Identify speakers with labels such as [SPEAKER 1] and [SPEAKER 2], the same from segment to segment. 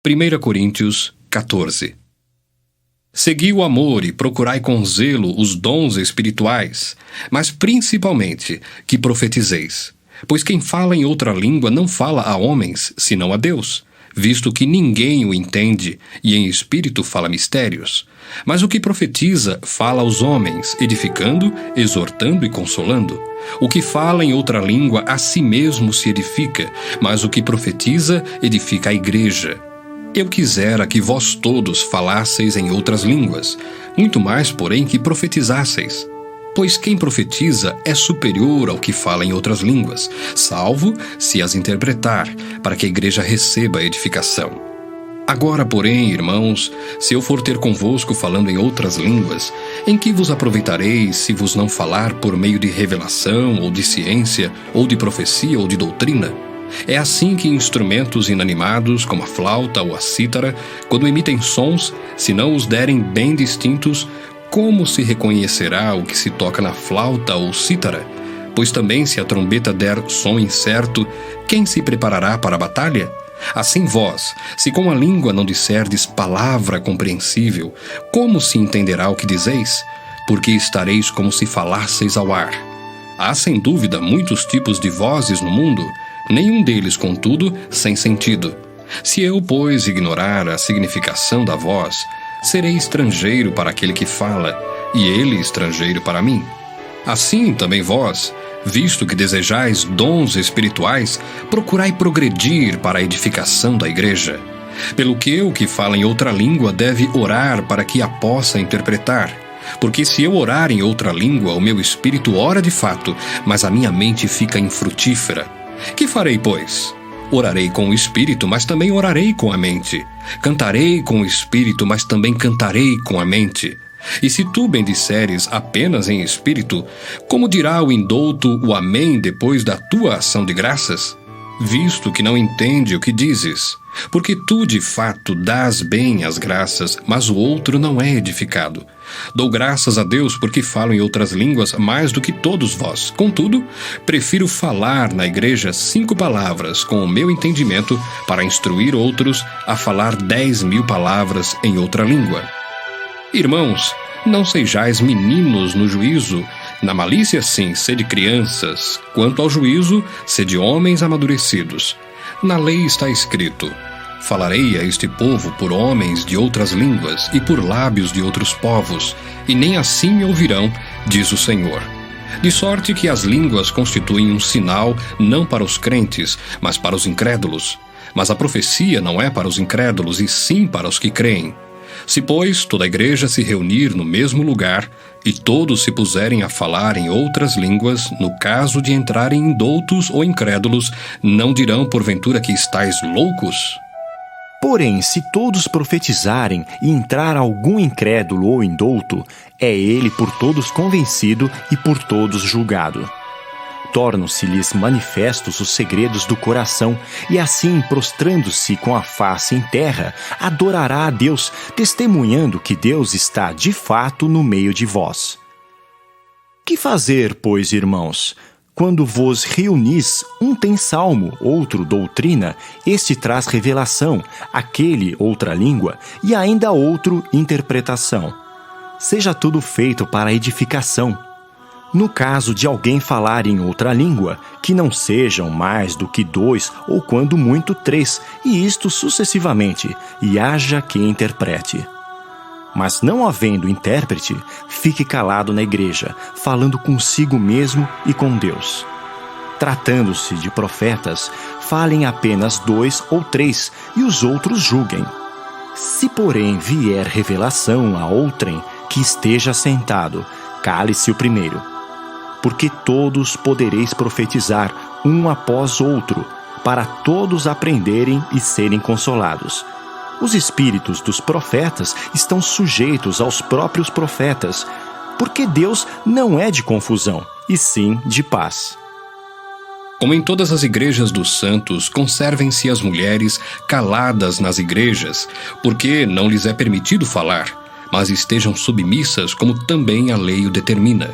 [SPEAKER 1] 1 Coríntios 14. Segui o amor e procurai com zelo os dons espirituais, mas principalmente que profetizeis. Pois quem fala em outra língua não fala a homens, senão a Deus, visto que ninguém o entende, e em espírito fala mistérios. Mas o que profetiza fala aos homens, edificando, exortando e consolando. O que fala em outra língua a si mesmo se edifica, mas o que profetiza edifica a igreja. Eu quisera que vós todos falasseis em outras línguas, muito mais, porém, que profetizasseis. Pois quem profetiza é superior ao que fala em outras línguas, salvo se as interpretar, para que a igreja receba a edificação. Agora, porém, irmãos, se eu for ter convosco falando em outras línguas, em que vos aproveitarei se vos não falar por meio de revelação, ou de ciência, ou de profecia, ou de doutrina? É assim que instrumentos inanimados, como a flauta ou a cítara, quando emitem sons, se não os derem bem distintos, como se reconhecerá o que se toca na flauta ou cítara? Pois também se a trombeta der som incerto, quem se preparará para a batalha? Assim vós, se com a língua não disserdes palavra compreensível, como se entenderá o que dizeis? Porque estareis como se falasseis ao ar. Há sem dúvida muitos tipos de vozes no mundo, nenhum deles, contudo, sem sentido. Se eu, pois, ignorar a significação da voz, serei estrangeiro para aquele que fala, e ele estrangeiro para mim. Assim também vós, visto que desejais dons espirituais, procurai progredir para a edificação da igreja. Pelo que o que fala em outra língua deve orar para que a possa interpretar. Porque se eu orar em outra língua, o meu espírito ora de fato, mas a minha mente fica infrutífera. Que farei, pois? Orarei com o espírito, mas também orarei com a mente. Cantarei com o espírito, mas também cantarei com a mente. E se tu bendisseres apenas em espírito, como dirá o indouto o amém depois da tua ação de graças? Visto que não entende o que dizes. Porque tu, de fato, dás bem as graças, mas o outro não é edificado. Dou graças a Deus porque falo em outras línguas mais do que todos vós. Contudo, prefiro falar na igreja 5 palavras com o meu entendimento para instruir outros a falar 10.000 palavras em outra língua. Irmãos, não sejais meninos no juízo. Na malícia, sim, sede crianças. Quanto ao juízo, sede homens amadurecidos. Na lei está escrito: falarei a este povo por homens de outras línguas e por lábios de outros povos, e nem assim me ouvirão, diz o Senhor. De sorte que as línguas constituem um sinal não para os crentes, mas para os incrédulos. Mas a profecia não é para os incrédulos, e sim para os que creem. Se, pois, toda a igreja se reunir no mesmo lugar, e todos se puserem a falar em outras línguas, no caso de entrarem indoutos ou incrédulos, não dirão porventura que estáis loucos?
[SPEAKER 2] Porém, se todos profetizarem e entrar algum incrédulo ou indouto, é ele por todos convencido e por todos julgado. Tornam-se-lhes manifestos os segredos do coração, e assim, prostrando-se com a face em terra, adorará a Deus, testemunhando que Deus está de fato no meio de vós. Que fazer, pois, irmãos? Quando vos reunis, um tem salmo, outro doutrina, este traz revelação, aquele outra língua, e ainda outro interpretação. Seja tudo feito para a edificação. No caso de alguém falar em outra língua, que não sejam mais do que 2 ou quando muito 3, e isto sucessivamente, e haja quem interprete. Mas não havendo intérprete, fique calado na igreja, falando consigo mesmo e com Deus. Tratando-se de profetas, falem apenas 2 ou 3, e os outros julguem. Se, porém, vier revelação a outrem que esteja sentado, cale-se o primeiro. Porque todos podereis profetizar, um após outro, para todos aprenderem e serem consolados. Os espíritos dos profetas estão sujeitos aos próprios profetas, porque Deus não é de confusão, e sim de paz.
[SPEAKER 1] Como em todas as igrejas dos santos, conservem-se as mulheres caladas nas igrejas, porque não lhes é permitido falar, mas estejam submissas como também a lei o determina.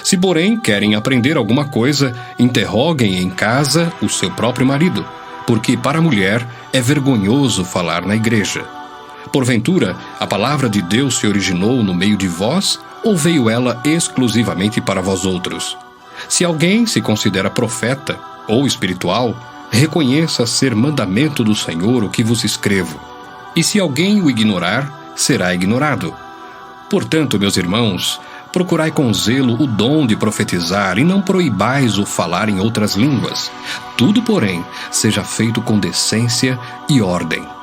[SPEAKER 1] Se, porém, querem aprender alguma coisa, interroguem em casa o seu próprio marido, porque para a mulher é vergonhoso falar na igreja. Porventura, a palavra de Deus se originou no meio de vós, ou veio ela exclusivamente para vós outros? Se alguém se considera profeta ou espiritual, reconheça ser mandamento do Senhor o que vos escrevo. E se alguém o ignorar, será ignorado. Portanto, meus irmãos, procurai com zelo o dom de profetizar e não proibais o falar em outras línguas. Tudo, porém, seja feito com decência e ordem.